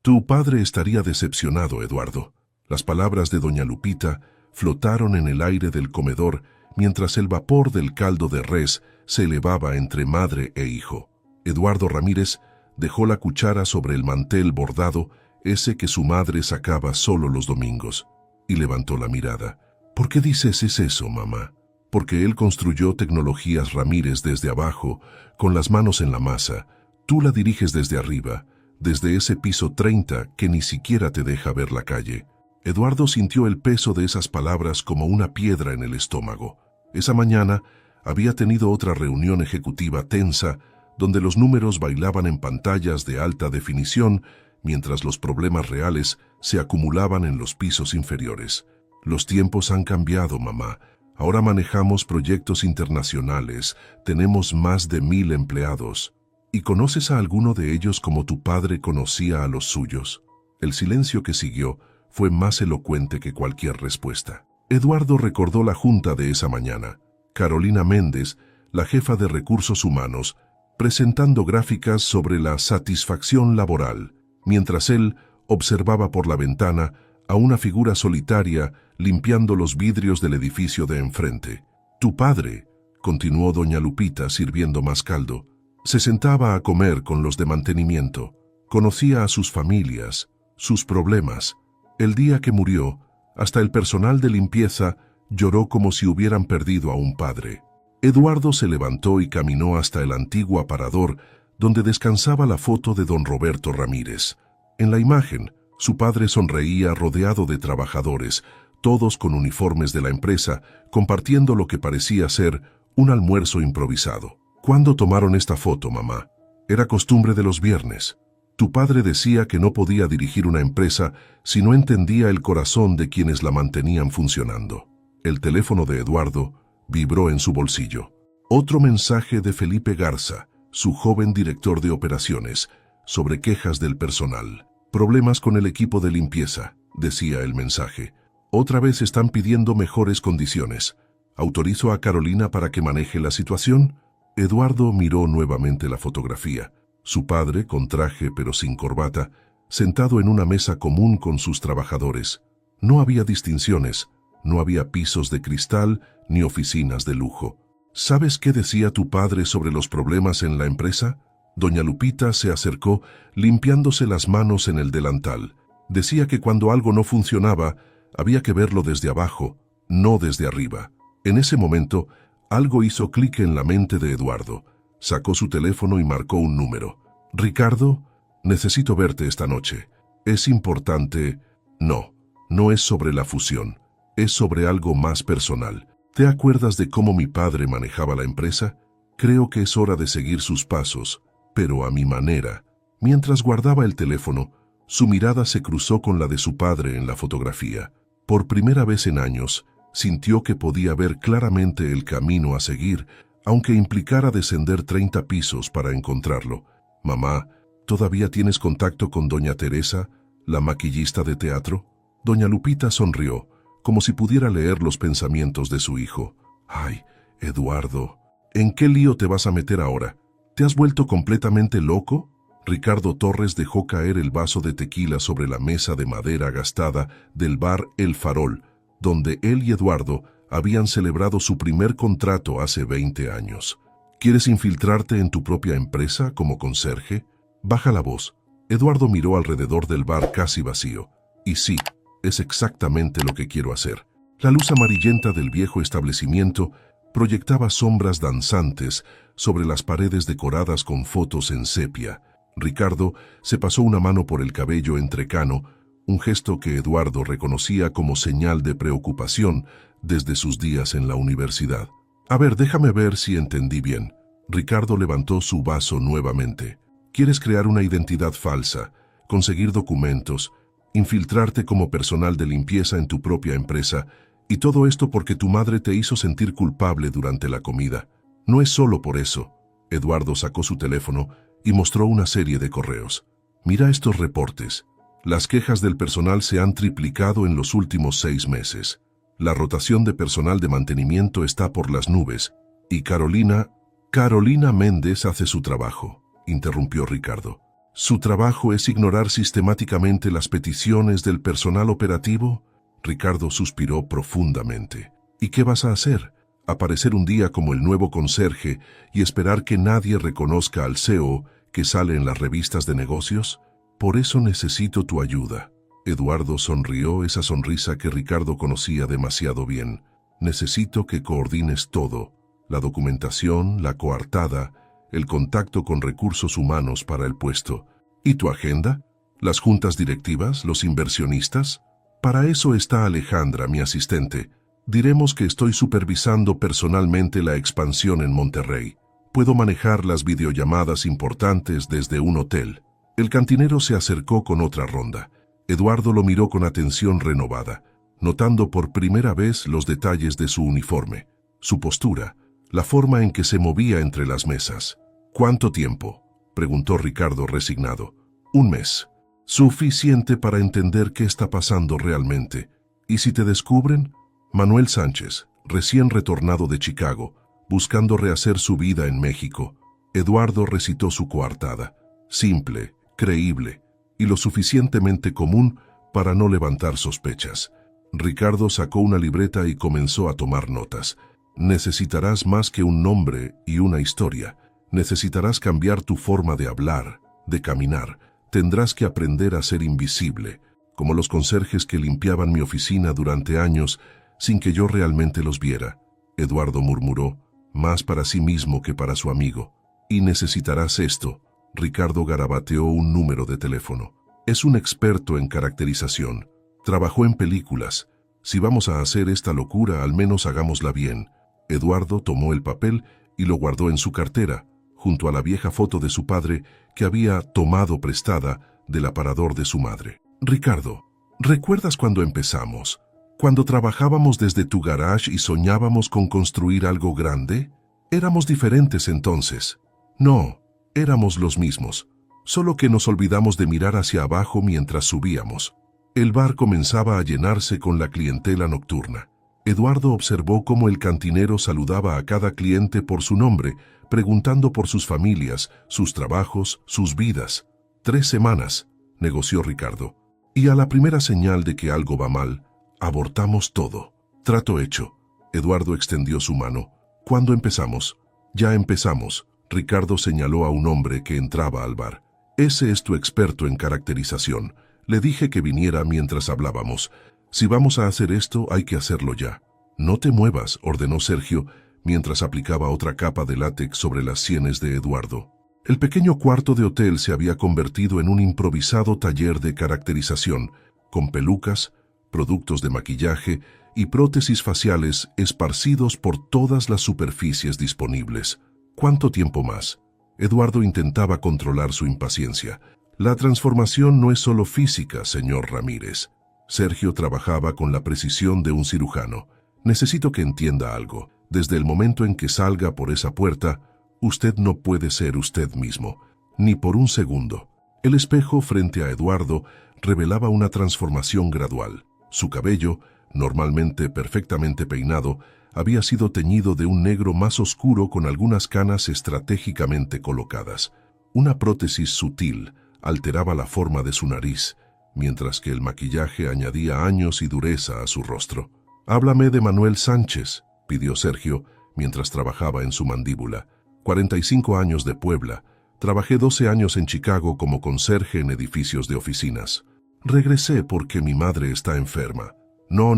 Tu padre estaría decepcionado, Eduardo. Las palabras de doña Lupita flotaron en el aire del comedor mientras el vapor del caldo de res se elevaba entre madre e hijo. Eduardo Ramírez dejó la cuchara sobre el mantel bordado, ese que su madre sacaba solo los domingos, y levantó la mirada. ¿Por qué dices eso, mamá? Porque él construyó Tecnologías Ramírez desde abajo, con las manos en la masa. Tú la diriges desde arriba, desde ese piso 30 que ni siquiera te deja ver la calle. Eduardo sintió el peso de esas palabras como una piedra en el estómago. Esa mañana había tenido otra reunión ejecutiva tensa, donde los números bailaban en pantallas de alta definición, mientras los problemas reales se acumulaban en los pisos inferiores. Los tiempos han cambiado, mamá. Ahora manejamos proyectos internacionales, tenemos más de 1000 empleados. ¿Y conoces a alguno de ellos como tu padre conocía a los suyos? El silencio que siguió fue más elocuente que cualquier respuesta. Eduardo recordó la junta de esa mañana. Carolina Méndez, la jefa de Recursos Humanos, presentando gráficas sobre la satisfacción laboral, mientras él observaba por la ventana a una figura solitaria limpiando los vidrios del edificio de enfrente. Tu padre, continuó doña Lupita sirviendo más caldo, se sentaba a comer con los de mantenimiento, conocía a sus familias, sus problemas. El día que murió, hasta el personal de limpieza lloró como si hubieran perdido a un padre. Eduardo se levantó y caminó hasta el antiguo aparador donde descansaba la foto de don Roberto Ramírez. En la imagen, su padre sonreía rodeado de trabajadores, todos con uniformes de la empresa, compartiendo lo que parecía ser un almuerzo improvisado. ¿Cuándo tomaron esta foto, mamá? Era costumbre de los viernes. Tu padre decía que no podía dirigir una empresa si no entendía el corazón de quienes la mantenían funcionando. El teléfono de Eduardo vibró en su bolsillo. Otro mensaje de Felipe Garza, su joven director de operaciones, sobre quejas del personal. Problemas con el equipo de limpieza, decía el mensaje. Otra vez están pidiendo mejores condiciones. ¿Autorizo a Carolina para que maneje la situación? Eduardo miró nuevamente la fotografía. Su padre, con traje pero sin corbata, sentado en una mesa común con sus trabajadores. No había distinciones, no había pisos de cristal ni oficinas de lujo. ¿Sabes qué decía tu padre sobre los problemas en la empresa? Doña Lupita se acercó, limpiándose las manos en el delantal. Decía que cuando algo no funcionaba, había que verlo desde abajo, no desde arriba. En ese momento, algo hizo clic en la mente de Eduardo. Sacó su teléfono y marcó un número. «Ricardo, necesito verte esta noche. Es importante». No, no es sobre la fusión. Es sobre algo más personal. ¿Te acuerdas de cómo mi padre manejaba la empresa? Creo que es hora de seguir sus pasos, pero a mi manera. Mientras guardaba el teléfono, su mirada se cruzó con la de su padre en la fotografía. Por primera vez en años, sintió que podía ver claramente el camino a seguir, aunque implicara descender 30 pisos para encontrarlo. Mamá, ¿todavía tienes contacto con doña Teresa, la maquillista de teatro? Doña Lupita sonrió, como si pudiera leer los pensamientos de su hijo. Ay, Eduardo, ¿en qué lío te vas a meter ahora? ¿Te has vuelto completamente loco? Ricardo Torres dejó caer el vaso de tequila sobre la mesa de madera gastada del bar El Farol, donde él y Eduardo habían celebrado su primer contrato hace 20 años. ¿Quieres infiltrarte en tu propia empresa como conserje? Baja la voz. Eduardo miró alrededor del bar casi vacío. Y sí, es exactamente lo que quiero hacer. La luz amarillenta del viejo establecimiento proyectaba sombras danzantes sobre las paredes decoradas con fotos en sepia. Ricardo se pasó una mano por el cabello entrecano, un gesto que Eduardo reconocía como señal de preocupación desde sus días en la universidad. A ver, déjame ver si entendí bien. Ricardo levantó su vaso nuevamente. ¿Quieres crear una identidad falsa, conseguir documentos, infiltrarte como personal de limpieza en tu propia empresa, y todo esto porque tu madre te hizo sentir culpable durante la comida? No es solo por eso. Eduardo sacó su teléfono y mostró una serie de correos. Mira estos reportes. Las quejas del personal se han triplicado en los últimos 6 meses. La rotación de personal de mantenimiento está por las nubes. Y Carolina Méndez hace su trabajo, interrumpió Ricardo. ¿Su trabajo es ignorar sistemáticamente las peticiones del personal operativo? Ricardo suspiró profundamente. ¿Y qué vas a hacer? ¿Aparecer un día como el nuevo conserje y esperar que nadie reconozca al CEO que sale en las revistas de negocios? Por eso necesito tu ayuda. Eduardo sonrió, esa sonrisa que Ricardo conocía demasiado bien. Necesito que coordines todo: la documentación, la coartada, el contacto con recursos humanos para el puesto. ¿Y tu agenda? ¿Las juntas directivas? ¿Los inversionistas? Para eso está Alejandra, mi asistente. Diremos que estoy supervisando personalmente la expansión en Monterrey. Puedo manejar las videollamadas importantes desde un hotel. El cantinero se acercó con otra ronda. Eduardo lo miró con atención renovada, notando por primera vez los detalles de su uniforme, su postura, la forma en que se movía entre las mesas. ¿Cuánto tiempo?, preguntó Ricardo resignado. 1 mes. Suficiente para entender qué está pasando realmente. ¿Y si te descubren? Manuel Sánchez, recién retornado de Chicago, buscando rehacer su vida en México. Eduardo recitó su coartada, simple, creíble y lo suficientemente común para no levantar sospechas. Ricardo sacó una libreta y comenzó a tomar notas. Necesitarás más que un nombre y una historia. Necesitarás cambiar tu forma de hablar, de caminar. Tendrás que aprender a ser invisible, como los conserjes que limpiaban mi oficina durante años sin que yo realmente los viera. Eduardo murmuró, más para sí mismo que para su amigo. Y necesitarás esto. Ricardo garabateó un número de teléfono. Es un experto en caracterización. Trabajó en películas. Si vamos a hacer esta locura, al menos hagámosla bien. Eduardo tomó el papel y lo guardó en su cartera, junto a la vieja foto de su padre que había tomado prestada del aparador de su madre. Ricardo, ¿recuerdas cuando empezamos? Cuando trabajábamos desde tu garage y soñábamos con construir algo grande? Éramos diferentes entonces. No, éramos los mismos, solo que nos olvidamos de mirar hacia abajo mientras subíamos. El bar comenzaba a llenarse con la clientela nocturna. Eduardo observó cómo el cantinero saludaba a cada cliente por su nombre, preguntando por sus familias, sus trabajos, sus vidas. 3 semanas, negoció Ricardo. Y a la primera señal de que algo va mal, abortamos todo. Trato hecho. Eduardo extendió su mano. ¿Cuándo empezamos? Ya empezamos. Ricardo señaló a un hombre que entraba al bar. Ese es tu experto en caracterización. Le dije que viniera mientras hablábamos. Si vamos a hacer esto, hay que hacerlo ya. No te muevas, ordenó Sergio, mientras aplicaba otra capa de látex sobre las sienes de Eduardo. El pequeño cuarto de hotel se había convertido en un improvisado taller de caracterización, con pelucas, productos de maquillaje y prótesis faciales esparcidos por todas las superficies disponibles. ¿Cuánto tiempo más? Eduardo intentaba controlar su impaciencia. La transformación no es solo física, señor Ramírez. Sergio trabajaba con la precisión de un cirujano. Necesito que entienda algo. Desde el momento en que salga por esa puerta, usted no puede ser usted mismo, ni por un segundo. El espejo frente a Eduardo revelaba una transformación gradual. Su cabello, normalmente perfectamente peinado, había sido teñido de un negro más oscuro con algunas canas estratégicamente colocadas. Una prótesis sutil alteraba la forma de su nariz, mientras que el maquillaje añadía años y dureza a su rostro. «Háblame de Manuel Sánchez», pidió Sergio, mientras trabajaba en su mandíbula. 45 años de Puebla. Trabajé 12 años en Chicago como conserje en edificios de oficinas. Regresé porque mi madre está enferma. No,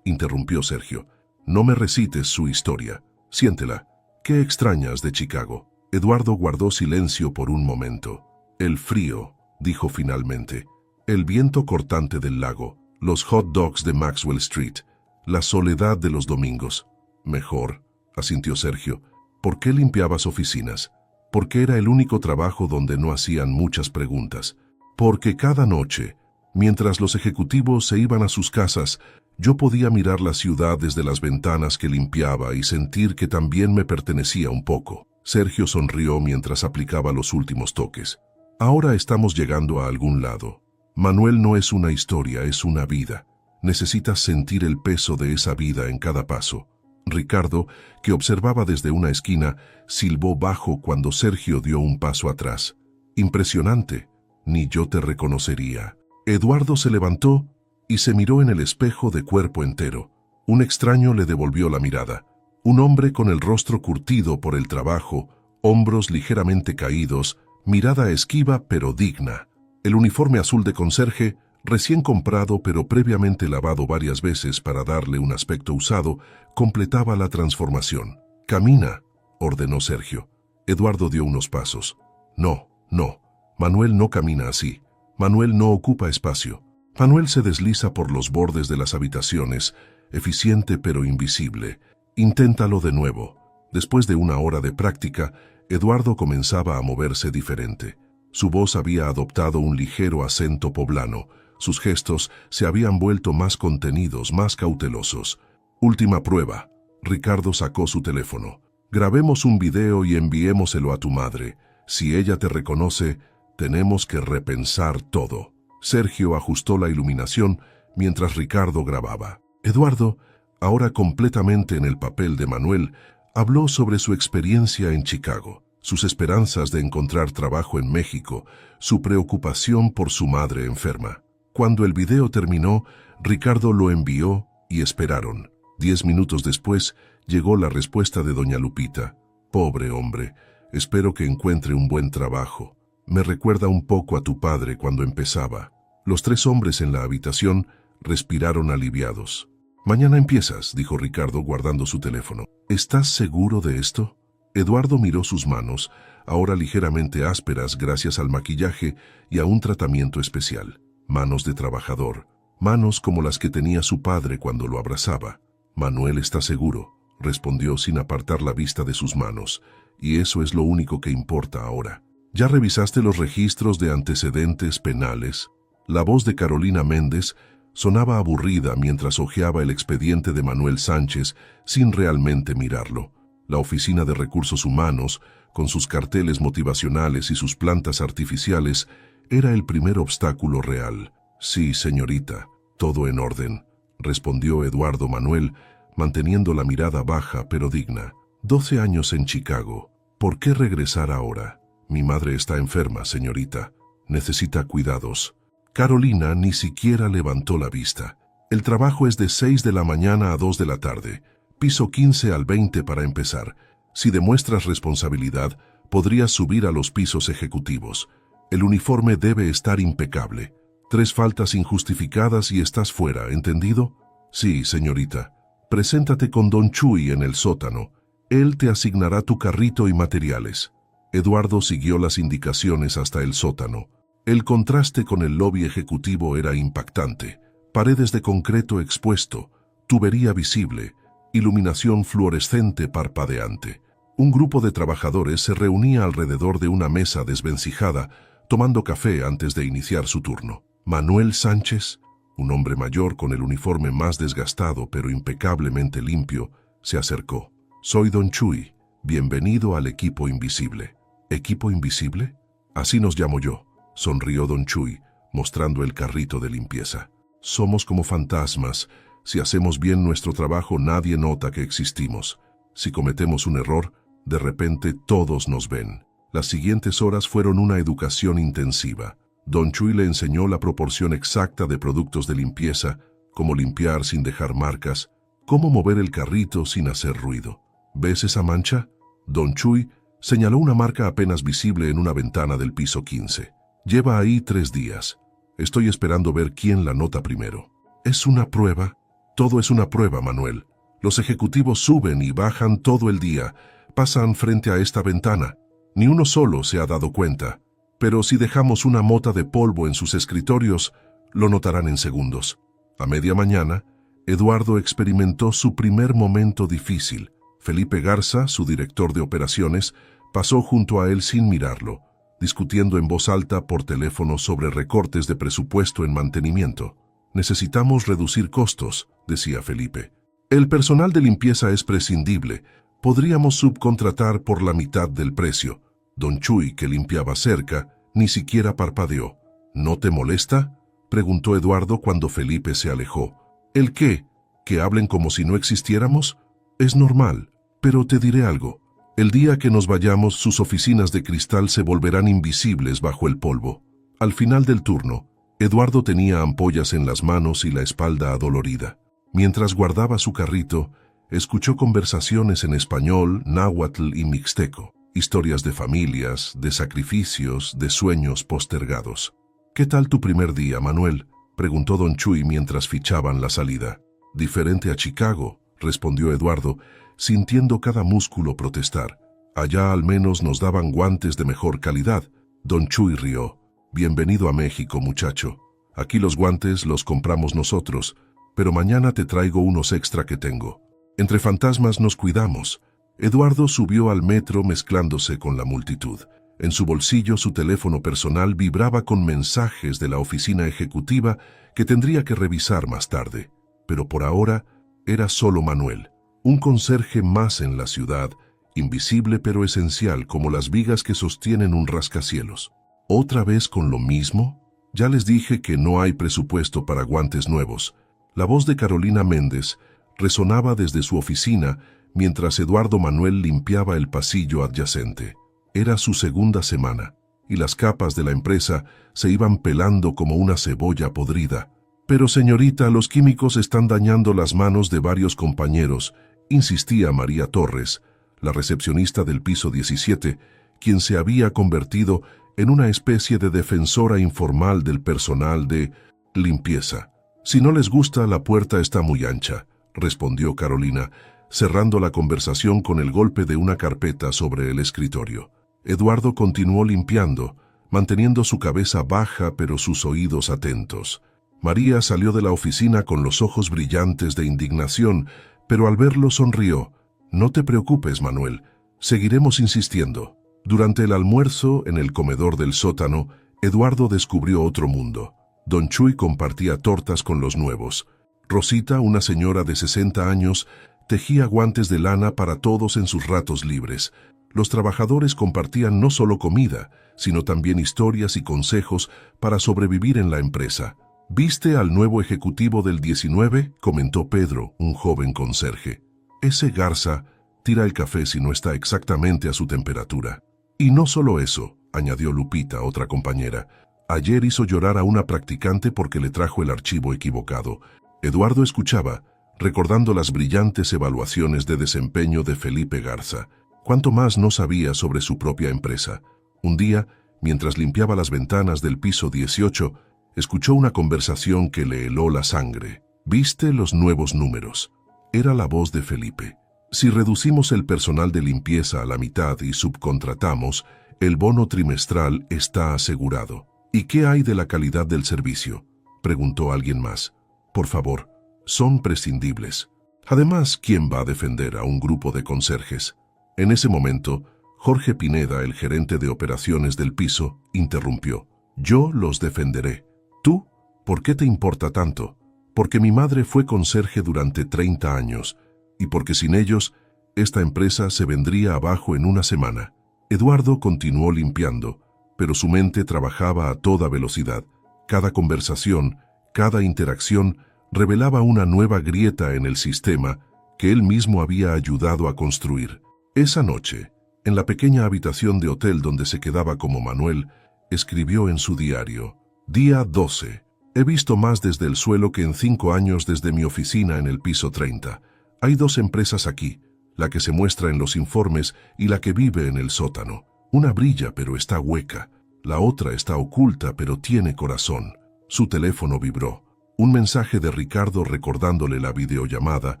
interrumpió Sergio. No me recites su historia. Siéntela. ¿Qué extrañas de Chicago? Eduardo guardó silencio por un momento. El frío, dijo finalmente. El viento cortante del lago. Los hot dogs de Maxwell Street. La soledad de los domingos. Mejor, asintió Sergio. ¿Por qué limpiabas oficinas? Porque era el único trabajo donde no hacían muchas preguntas. Porque cada noche, mientras los ejecutivos se iban a sus casas, yo podía mirar la ciudad desde las ventanas que limpiaba y sentir que también me pertenecía un poco. Sergio sonrió mientras aplicaba los últimos toques. Ahora estamos llegando a algún lado. Manuel no es una historia, es una vida. Necesitas sentir el peso de esa vida en cada paso. Ricardo, que observaba desde una esquina, silbó bajo cuando Sergio dio un paso atrás. Impresionante. Ni yo te reconocería. Eduardo se levantó y se miró en el espejo de cuerpo entero. Un extraño le devolvió la mirada. Un hombre con el rostro curtido por el trabajo, hombros ligeramente caídos, mirada esquiva pero digna. El uniforme azul de conserje, recién comprado pero previamente lavado varias veces para darle un aspecto usado, completaba la transformación. «Camina», ordenó Sergio. Eduardo dio unos pasos. «No, no. Manuel no camina así. Manuel no ocupa espacio. Manuel se desliza por los bordes de las habitaciones, eficiente pero invisible. Inténtalo de nuevo». Después de una hora de práctica, Eduardo comenzaba a moverse diferente. Su voz había adoptado un ligero acento poblano. Sus gestos se habían vuelto más contenidos, más cautelosos. «Última prueba». Ricardo sacó su teléfono. «Grabemos un video y enviémoselo a tu madre. Si ella te reconoce, tenemos que repensar todo». Sergio ajustó la iluminación mientras Ricardo grababa. Eduardo, ahora completamente en el papel de Manuel, habló sobre su experiencia en Chicago, sus esperanzas de encontrar trabajo en México, su preocupación por su madre enferma. Cuando el video terminó, Ricardo lo envió y esperaron. 10 minutos después, llegó la respuesta de doña Lupita. «Pobre hombre, espero que encuentre un buen trabajo. Me recuerda un poco a tu padre cuando empezaba». Los 3 hombres en la habitación respiraron aliviados. «Mañana empiezas», dijo Ricardo guardando su teléfono. «¿Estás seguro de esto?» Eduardo miró sus manos, ahora ligeramente ásperas gracias al maquillaje y a un tratamiento especial. Manos de trabajador, manos como las que tenía su padre cuando lo abrazaba. «Manuel está seguro», respondió sin apartar la vista de sus manos, «y eso es lo único que importa ahora». «¿Ya revisaste los registros de antecedentes penales?» La voz de Carolina Méndez sonaba aburrida mientras hojeaba el expediente de Manuel Sánchez sin realmente mirarlo. La Oficina de Recursos Humanos, con sus carteles motivacionales y sus plantas artificiales, era el primer obstáculo real. «Sí, señorita, todo en orden», respondió Eduardo Manuel, manteniendo la mirada baja pero digna. 12 años en Chicago. ¿Por qué regresar ahora? Mi madre está enferma, señorita. Necesita cuidados. Carolina ni siquiera levantó la vista. El trabajo es de 6 de la mañana a 2 de la tarde. Piso 15 al 20 para empezar. Si demuestras responsabilidad, podrías subir a los pisos ejecutivos. El uniforme debe estar impecable. 3 faltas injustificadas y estás fuera, ¿entendido? Sí, señorita. Preséntate con Don Chuy en el sótano. Él te asignará tu carrito y materiales. Eduardo siguió las indicaciones hasta el sótano. El contraste con el lobby ejecutivo era impactante. Paredes de concreto expuesto, tubería visible, iluminación fluorescente parpadeante. Un grupo de trabajadores se reunía alrededor de una mesa desvencijada, tomando café antes de iniciar su turno. Manuel Sánchez, un hombre mayor con el uniforme más desgastado pero impecablemente limpio, se acercó. «Soy Don Chuy. Bienvenido al equipo invisible». «¿Equipo invisible?» «Así nos llamo yo», sonrió Don Chuy, mostrando el carrito de limpieza. «Somos como fantasmas. Si hacemos bien nuestro trabajo, nadie nota que existimos. Si cometemos un error, de repente todos nos ven». Las siguientes horas fueron una educación intensiva. Don Chuy le enseñó la proporción exacta de productos de limpieza, cómo limpiar sin dejar marcas, cómo mover el carrito sin hacer ruido. «¿Ves esa mancha?» Don Chuy señaló una marca apenas visible en una ventana del piso 15. «Lleva ahí 3 días. Estoy esperando ver quién la nota primero». «¿Es una prueba?» «Todo es una prueba, Manuel. Los ejecutivos suben y bajan todo el día. Pasan frente a esta ventana. Ni uno solo se ha dado cuenta. Pero si dejamos una mota de polvo en sus escritorios, lo notarán en segundos». A media mañana, Eduardo experimentó su primer momento difícil. Felipe Garza, su director de operaciones, pasó junto a él sin mirarlo, discutiendo en voz alta por teléfono sobre recortes de presupuesto en mantenimiento. «Necesitamos reducir costos», decía Felipe. «El personal de limpieza es prescindible. Podríamos subcontratar por la mitad del precio». Don Chuy, que limpiaba cerca, ni siquiera parpadeó. «¿No te molesta?», preguntó Eduardo cuando Felipe se alejó. «¿El qué? ¿Que hablen como si no existiéramos? Es normal, pero te diré algo. El día que nos vayamos, sus oficinas de cristal se volverán invisibles bajo el polvo. Al final del turno, Eduardo tenía ampollas en las manos y la espalda adolorida. Mientras guardaba su carrito, escuchó conversaciones en español, náhuatl y mixteco, historias de familias, de sacrificios, de sueños postergados. «¿Qué tal tu primer día, Manuel?», preguntó don Chuy mientras fichaban la salida. «Diferente a Chicago», respondió Eduardo, sintiendo cada músculo protestar. «Allá al menos nos daban guantes de mejor calidad». Don Chuy rió. «Bienvenido a México, muchacho. Aquí los guantes los compramos nosotros, pero mañana te traigo unos extra que tengo». Entre fantasmas nos cuidamos. Eduardo subió al metro mezclándose con la multitud. En su bolsillo su teléfono personal vibraba con mensajes de la oficina ejecutiva que tendría que revisar más tarde. Pero por ahora era solo Manuel, un conserje más en la ciudad, invisible pero esencial como las vigas que sostienen un rascacielos. ¿Otra vez con lo mismo? Ya les dije que no hay presupuesto para guantes nuevos. La voz de Carolina Méndez resonaba desde su oficina mientras Eduardo Manuel limpiaba el pasillo adyacente. Era su segunda semana, y las capas de la empresa se iban pelando como una cebolla podrida. «Pero señorita, los químicos están dañando las manos de varios compañeros», insistía María Torres, la recepcionista del piso 17, quien se había convertido en una especie de defensora informal del personal de limpieza. «Si no les gusta, la puerta está muy ancha», respondió Carolina, cerrando la conversación con el golpe de una carpeta sobre el escritorio. Eduardo continuó limpiando, manteniendo su cabeza baja pero sus oídos atentos. María salió de la oficina con los ojos brillantes de indignación, pero al verlo sonrió. «No te preocupes, Manuel, seguiremos insistiendo». Durante el almuerzo, en el comedor del sótano, Eduardo descubrió otro mundo. Don Chuy compartía tortas con los nuevos. Rosita, una señora de 60 años, tejía guantes de lana para todos en sus ratos libres. Los trabajadores compartían no solo comida, sino también historias y consejos para sobrevivir en la empresa. «¿Viste al nuevo ejecutivo del 19?», comentó Pedro, un joven conserje. «Ese Garza tira el café si no está exactamente a su temperatura». «Y no solo eso», añadió Lupita, otra compañera. «Ayer hizo llorar a una practicante porque le trajo el archivo equivocado». Eduardo escuchaba, recordando las brillantes evaluaciones de desempeño de Felipe Garza. Cuánto más no sabía sobre su propia empresa. Un día, mientras limpiaba las ventanas del piso 18, escuchó una conversación que le heló la sangre. «¿Viste los nuevos números?». Era la voz de Felipe. «Si reducimos el personal de limpieza a la mitad y subcontratamos, el bono trimestral está asegurado». «¿Y qué hay de la calidad del servicio?», preguntó alguien más. «Por favor, son prescindibles. Además, ¿quién va a defender a un grupo de conserjes?». En ese momento, Jorge Pineda, el gerente de operaciones del piso, interrumpió. «Yo los defenderé». «¿Tú? ¿Por qué te importa tanto?». «Porque mi madre fue conserje durante 30 años, y porque sin ellos, esta empresa se vendría abajo en una semana». Eduardo continuó limpiando, pero su mente trabajaba a toda velocidad. Cada conversación, cada interacción, revelaba una nueva grieta en el sistema que él mismo había ayudado a construir. Esa noche, en la pequeña habitación de hotel donde se quedaba como Manuel, escribió en su diario: «Día 12. He visto más desde el suelo que en 5 años desde mi oficina en el piso 30. Hay 2 empresas aquí, la que se muestra en los informes y la que vive en el sótano. Una brilla pero está hueca, la otra está oculta pero tiene corazón». Su teléfono vibró. Un mensaje de Ricardo recordándole la videollamada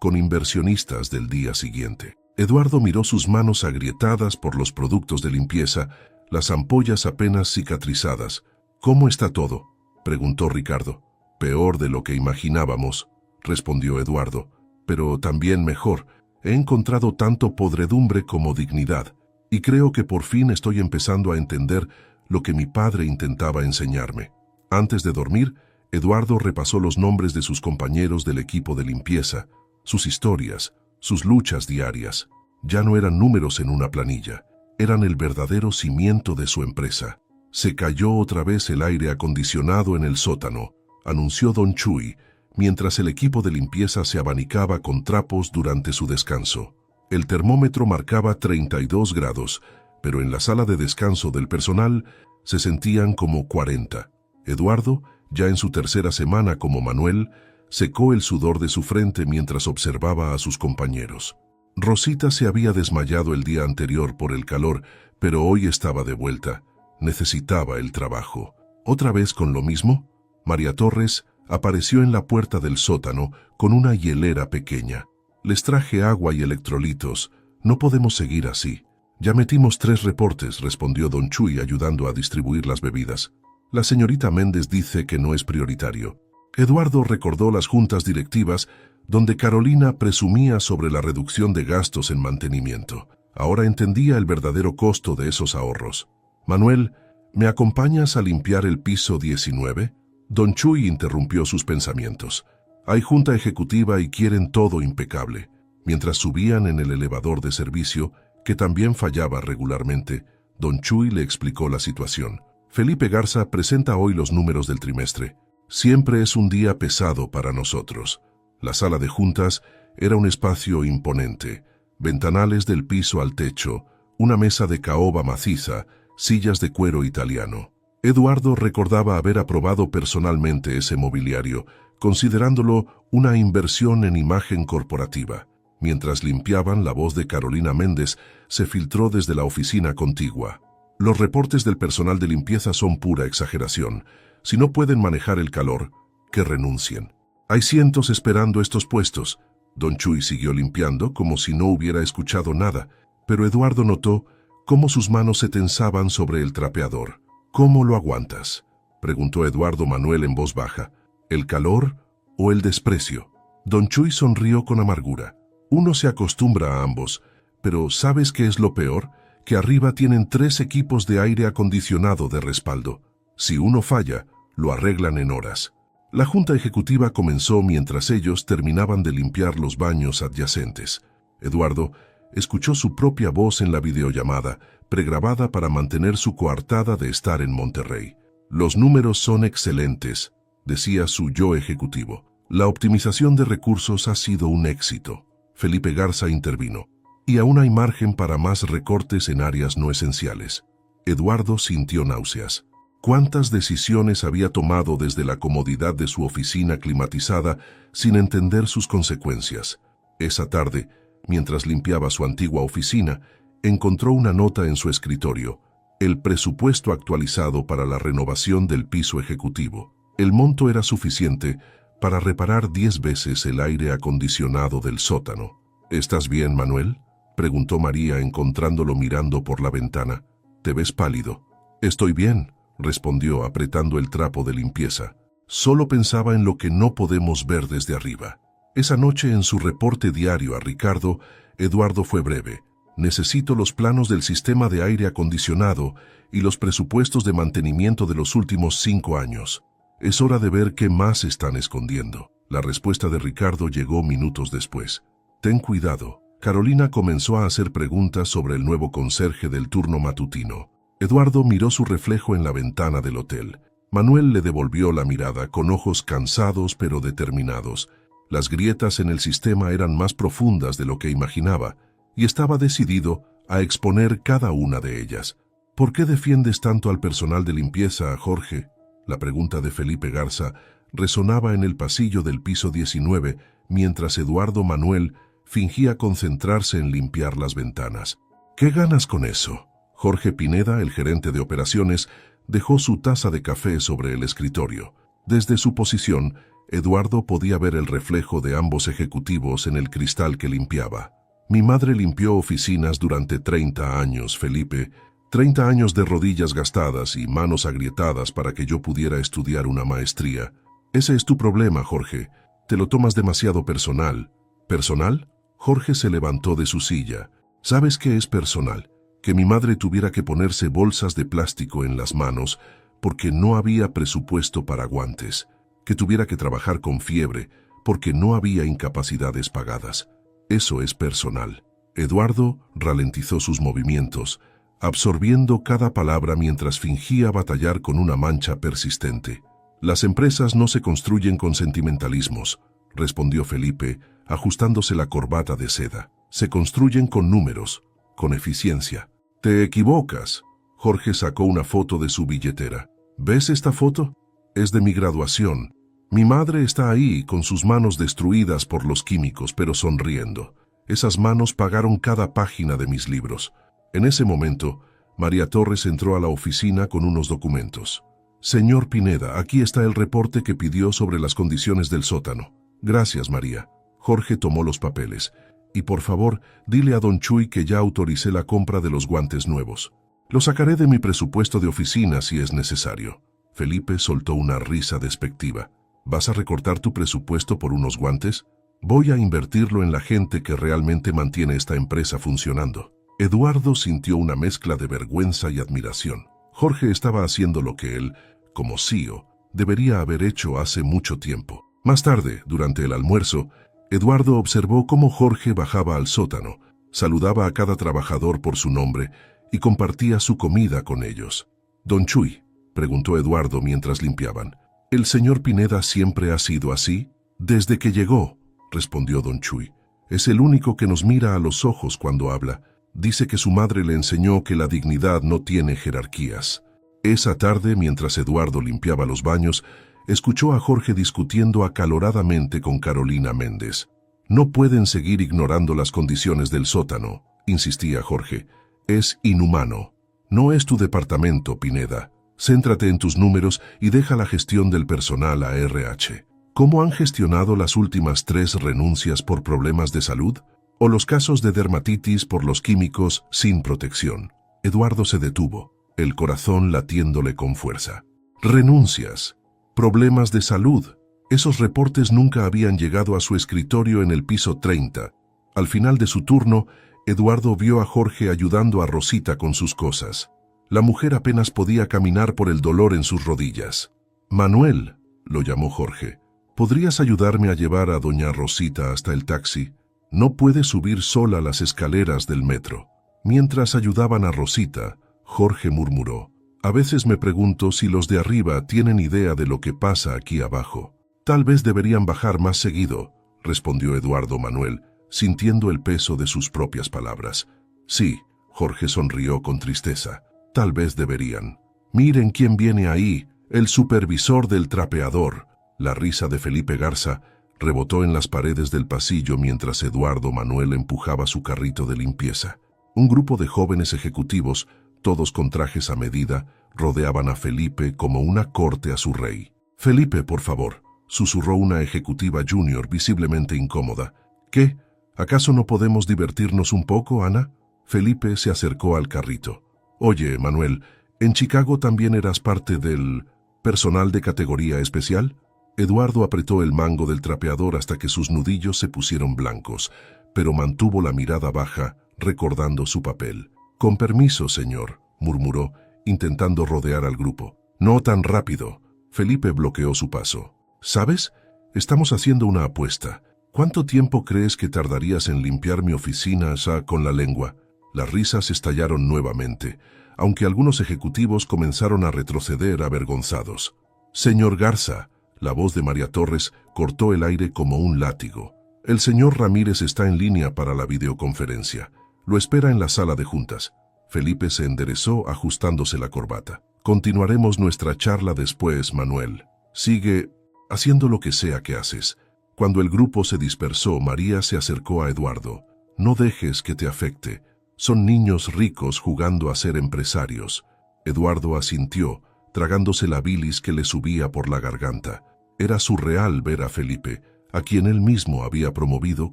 con inversionistas del día siguiente. Eduardo miró sus manos agrietadas por los productos de limpieza, las ampollas apenas cicatrizadas. «¿Cómo está todo?», preguntó Ricardo. «Peor de lo que imaginábamos», respondió Eduardo. «Pero también mejor. He encontrado tanto podredumbre como dignidad, y creo que por fin estoy empezando a entender lo que mi padre intentaba enseñarme». Antes de dormir, Eduardo repasó los nombres de sus compañeros del equipo de limpieza, sus historias, sus luchas diarias. Ya no eran números en una planilla, eran el verdadero cimiento de su empresa. «Se cayó otra vez el aire acondicionado en el sótano», anunció don Chuy, mientras el equipo de limpieza se abanicaba con trapos durante su descanso. El termómetro marcaba 32 grados, pero en la sala de descanso del personal se sentían como 40. Eduardo, ya en su tercera semana como Manuel, secó el sudor de su frente mientras observaba a sus compañeros. Rosita se había desmayado el día anterior por el calor, pero hoy estaba de vuelta. Necesitaba el trabajo. ¿Otra vez con lo mismo? María Torres apareció en la puerta del sótano con una hielera pequeña. Les traje agua y electrolitos. No podemos seguir así. Ya metimos 3 reportes, respondió don Chuy ayudando a distribuir las bebidas. La señorita Méndez dice que no es prioritario. Eduardo recordó las juntas directivas donde Carolina presumía sobre la reducción de gastos en mantenimiento. Ahora entendía el verdadero costo de esos ahorros. Manuel, ¿me acompañas a limpiar el piso 19? Don Chuy interrumpió sus pensamientos. Hay junta ejecutiva y quieren todo impecable. Mientras subían en el elevador de servicio, que también fallaba regularmente, don Chuy le explicó la situación. Felipe Garza presenta hoy los números del trimestre. Siempre es un día pesado para nosotros. La sala de juntas era un espacio imponente. Ventanales del piso al techo, una mesa de caoba maciza, sillas de cuero italiano. Eduardo recordaba haber aprobado personalmente ese mobiliario, considerándolo una inversión en imagen corporativa. Mientras limpiaban, la voz de Carolina Méndez se filtró desde la oficina contigua. Los reportes del personal de limpieza son pura exageración. Si no pueden manejar el calor, que renuncien. Hay cientos esperando estos puestos. Don Chuy siguió limpiando como si no hubiera escuchado nada, pero Eduardo notó cómo sus manos se tensaban sobre el trapeador. ¿Cómo lo aguantas?, preguntó Eduardo Manuel en voz baja. ¿El calor o el desprecio? Don Chuy sonrió con amargura. Uno se acostumbra a ambos, pero ¿sabes qué es lo peor? Que arriba tienen 3 equipos de aire acondicionado de respaldo. Si uno falla, lo arreglan en horas. La junta ejecutiva comenzó mientras ellos terminaban de limpiar los baños adyacentes. Eduardo escuchó su propia voz en la videollamada, pregrabada para mantener su coartada de estar en Monterrey. Los números son excelentes, decía su yo ejecutivo. La optimización de recursos ha sido un éxito. Felipe Garza intervino. Y aún hay margen para más recortes en áreas no esenciales. Eduardo sintió náuseas. ¿Cuántas decisiones había tomado desde la comodidad de su oficina climatizada sin entender sus consecuencias? Esa tarde, mientras limpiaba su antigua oficina, encontró una nota en su escritorio. El presupuesto actualizado para la renovación del piso ejecutivo. El monto era suficiente para reparar 10 veces el aire acondicionado del sótano. ¿Estás bien, Manuel?, preguntó María encontrándolo mirando por la ventana. Te ves pálido. Estoy bien, respondió apretando el trapo de limpieza. Solo pensaba en lo que no podemos ver desde arriba. Esa noche en su reporte diario a Ricardo, Eduardo fue breve. Necesito los planos del sistema de aire acondicionado y los presupuestos de mantenimiento de los últimos 5 años. Es hora de ver qué más están escondiendo. La respuesta de Ricardo llegó minutos después. Ten cuidado. Carolina comenzó a hacer preguntas sobre el nuevo conserje del turno matutino. Eduardo miró su reflejo en la ventana del hotel. Manuel le devolvió la mirada con ojos cansados pero determinados. Las grietas en el sistema eran más profundas de lo que imaginaba, y estaba decidido a exponer cada una de ellas. ¿Por qué defiendes tanto al personal de limpieza, Jorge? La pregunta de Felipe Garza resonaba en el pasillo del piso 19, mientras Eduardo Manuel fingía concentrarse en limpiar las ventanas. ¿Qué ganas con eso? Jorge Pineda, el gerente de operaciones, dejó su taza de café sobre el escritorio. Desde su posición, Eduardo podía ver el reflejo de ambos ejecutivos en el cristal que limpiaba. Mi madre limpió oficinas durante 30 años, Felipe. 30 años de rodillas gastadas y manos agrietadas para que yo pudiera estudiar una maestría. Ese es tu problema, Jorge. Te lo tomas demasiado personal. ¿Personal? Jorge se levantó de su silla. ¿Sabes qué es personal? Que mi madre tuviera que ponerse bolsas de plástico en las manos porque no había presupuesto para guantes. Que tuviera que trabajar con fiebre porque no había incapacidades pagadas. Eso es personal. Eduardo ralentizó sus movimientos, absorbiendo cada palabra mientras fingía batallar con una mancha persistente. Las empresas no se construyen con sentimentalismos, respondió Felipe, ajustándose la corbata de seda. se construyen con números, con eficiencia. Te equivocas. Jorge sacó una foto de su billetera. ¿Ves esta foto? Es de mi graduación. Mi madre está ahí con sus manos destruidas por los químicos, pero sonriendo. Esas manos pagaron cada página de mis libros. En ese momento, María Torres entró a la oficina con unos documentos. Señor Pineda, aquí está el reporte que pidió sobre las condiciones del sótano. Gracias, María. Jorge tomó los papeles. Y por favor, dile a don Chuy que ya autoricé la compra de los guantes nuevos. Lo sacaré de mi presupuesto de oficina si es necesario. Felipe soltó una risa despectiva. ¿Vas a recortar tu presupuesto por unos guantes? Voy a invertirlo en la gente que realmente mantiene esta empresa funcionando. Eduardo sintió una mezcla de vergüenza y admiración. Jorge estaba haciendo lo que él, como CEO, debería haber hecho hace mucho tiempo. Más tarde, durante el almuerzo, Eduardo observó cómo Jorge bajaba al sótano, saludaba a cada trabajador por su nombre y compartía su comida con ellos. «Don Chuy», preguntó Eduardo mientras limpiaban, «¿el señor Pineda siempre ha sido así?» «Desde que llegó», respondió don Chuy. «Es el único que nos mira a los ojos cuando habla. Dice que su madre le enseñó que la dignidad no tiene jerarquías». Esa tarde, mientras Eduardo limpiaba los baños, escuchó a Jorge discutiendo acaloradamente con Carolina Méndez. «No pueden seguir ignorando las condiciones del sótano», insistía Jorge. «Es inhumano. No es tu departamento, Pineda. Céntrate en tus números y deja la gestión del personal a RH. ¿Cómo han gestionado las últimas 3 renuncias por problemas de salud? ¿O los casos de dermatitis por los químicos sin protección?» Eduardo se detuvo, el corazón latiéndole con fuerza. «Renuncias. Problemas de salud». Esos reportes nunca habían llegado a su escritorio en el piso 30. Al final de su turno, Eduardo vio a Jorge ayudando a Rosita con sus cosas. La mujer apenas podía caminar por el dolor en sus rodillas. «Manuel», lo llamó Jorge, «¿podrías ayudarme a llevar a doña Rosita hasta el taxi? No puede subir sola las escaleras del metro». Mientras ayudaban a Rosita, Jorge murmuró: «A veces me pregunto si los de arriba tienen idea de lo que pasa aquí abajo. Tal vez deberían bajar más seguido», respondió Eduardo Manuel, sintiendo el peso de sus propias palabras. «Sí», Jorge sonrió con tristeza, «tal vez deberían. Miren quién viene ahí, el supervisor del trapeador». La risa de Felipe Garza rebotó en las paredes del pasillo mientras Eduardo Manuel empujaba su carrito de limpieza. Un grupo de jóvenes ejecutivos, todos con trajes a medida, rodeaban a Felipe como una corte a su rey. «Felipe, por favor», susurró una ejecutiva junior visiblemente incómoda. «¿Qué? ¿Acaso no podemos divertirnos un poco, Ana?» Felipe se acercó al carrito. «Oye, Manuel, ¿en Chicago también eras parte del personal de categoría especial?» Eduardo apretó el mango del trapeador hasta que sus nudillos se pusieron blancos, pero mantuvo la mirada baja, recordando su papel. «Con permiso, señor», murmuró, intentando rodear al grupo. «No tan rápido». Felipe bloqueó su paso. «¿Sabes? Estamos haciendo una apuesta. ¿Cuánto tiempo crees que tardarías en limpiar mi oficina con la lengua?» Las risas estallaron nuevamente, aunque algunos ejecutivos comenzaron a retroceder avergonzados. «Señor Garza», la voz de María Torres cortó el aire como un látigo. «El señor Ramírez está en línea para la videoconferencia. Lo espera en la sala de juntas». Felipe se enderezó ajustándose la corbata. «Continuaremos nuestra charla después, Manuel. Sigue haciendo lo que sea que haces». Cuando el grupo se dispersó, María se acercó a Eduardo. «No dejes que te afecte. Son niños ricos jugando a ser empresarios». Eduardo asintió, tragándose la bilis que le subía por la garganta. Era surreal ver a Felipe, a quien él mismo había promovido,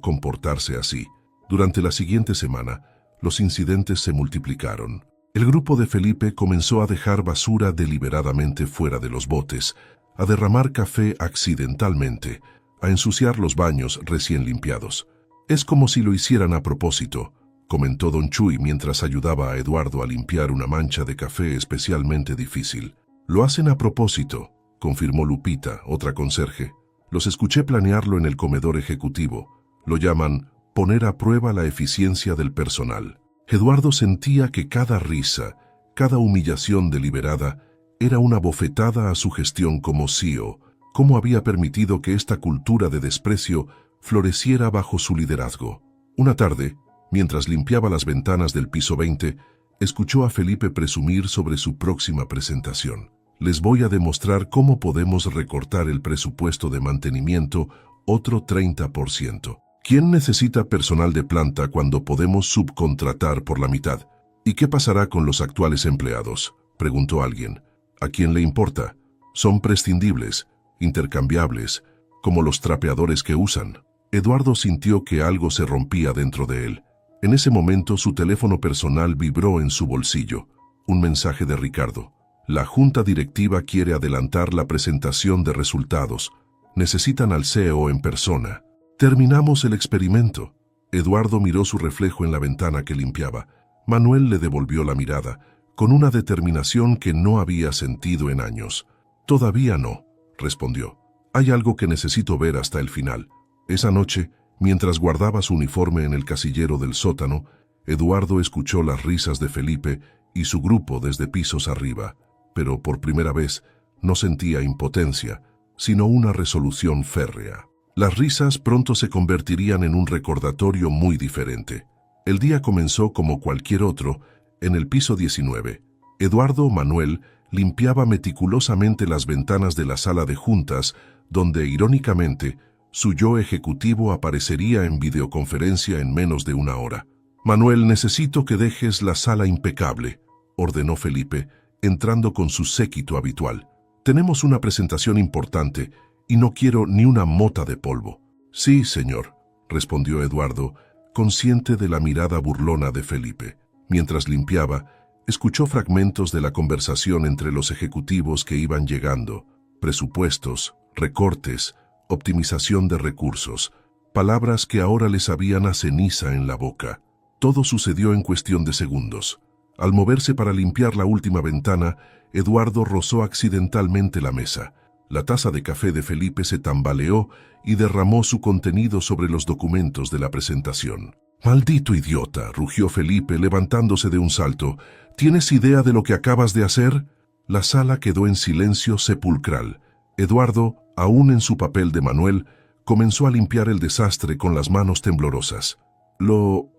comportarse así. Durante la siguiente semana, los incidentes se multiplicaron. El grupo de Felipe comenzó a dejar basura deliberadamente fuera de los botes, a derramar café accidentalmente, a ensuciar los baños recién limpiados. «Es como si lo hicieran a propósito», comentó don Chuy mientras ayudaba a Eduardo a limpiar una mancha de café especialmente difícil. «Lo hacen a propósito», confirmó Lupita, otra conserje. «Los escuché planearlo en el comedor ejecutivo. Lo llaman poner a prueba la eficiencia del personal». Eduardo sentía que cada risa, cada humillación deliberada, era una bofetada a su gestión como CEO. ¿Cómo había permitido que esta cultura de desprecio floreciera bajo su liderazgo? Una tarde, Mientras limpiaba las ventanas del piso 20, escuchó a Felipe presumir sobre su próxima presentación. Les voy a demostrar cómo podemos recortar el presupuesto de mantenimiento otro 30%. ¿Quién necesita personal de planta cuando podemos subcontratar por la mitad? ¿Y qué pasará con los actuales empleados?, preguntó alguien. ¿A quién le importa? Son prescindibles, intercambiables, como los trapeadores que usan. Eduardo sintió que algo se rompía dentro de él. En ese momento su teléfono personal vibró en su bolsillo. Un mensaje de Ricardo. La junta directiva quiere adelantar la presentación de resultados. Necesitan al CEO en persona. Terminamos el experimento. Eduardo miró su reflejo en la ventana que limpiaba. Manuel le devolvió la mirada, con una determinación que no había sentido en años. Todavía no, respondió. Hay algo que necesito ver hasta el final. Esa noche, mientras guardaba su uniforme en el casillero del sótano, Eduardo escuchó las risas de Felipe y su grupo desde pisos arriba, pero por primera vez no sentía impotencia, sino una resolución férrea. Las risas pronto se convertirían en un recordatorio muy diferente. El día comenzó como cualquier otro, en el piso 19. Eduardo Manuel limpiaba meticulosamente las ventanas de la sala de juntas, donde, irónicamente, su yo ejecutivo aparecería en videoconferencia en menos de una hora. «Manuel, necesito que dejes la sala impecable», ordenó Felipe, entrando con su séquito habitual. «Tenemos una presentación importante y no quiero ni una mota de polvo». «Sí, señor», respondió Eduardo, consciente de la mirada burlona de Felipe. Mientras limpiaba, escuchó fragmentos de la conversación entre los ejecutivos que iban llegando: presupuestos, recortes, optimización de recursos, palabras que ahora le sabían a ceniza en la boca. Todo sucedió en cuestión de segundos. Al moverse para limpiar la última ventana, Eduardo rozó accidentalmente la mesa. La taza de café de Felipe se tambaleó y derramó su contenido sobre los documentos de la presentación. «Maldito idiota», rugió Felipe, levantándose de un salto. «¿Tienes idea de lo que acabas de hacer?». La sala quedó en silencio sepulcral. Eduardo, aún en su papel de Manuel, comenzó a limpiar el desastre con las manos temblorosas. Lo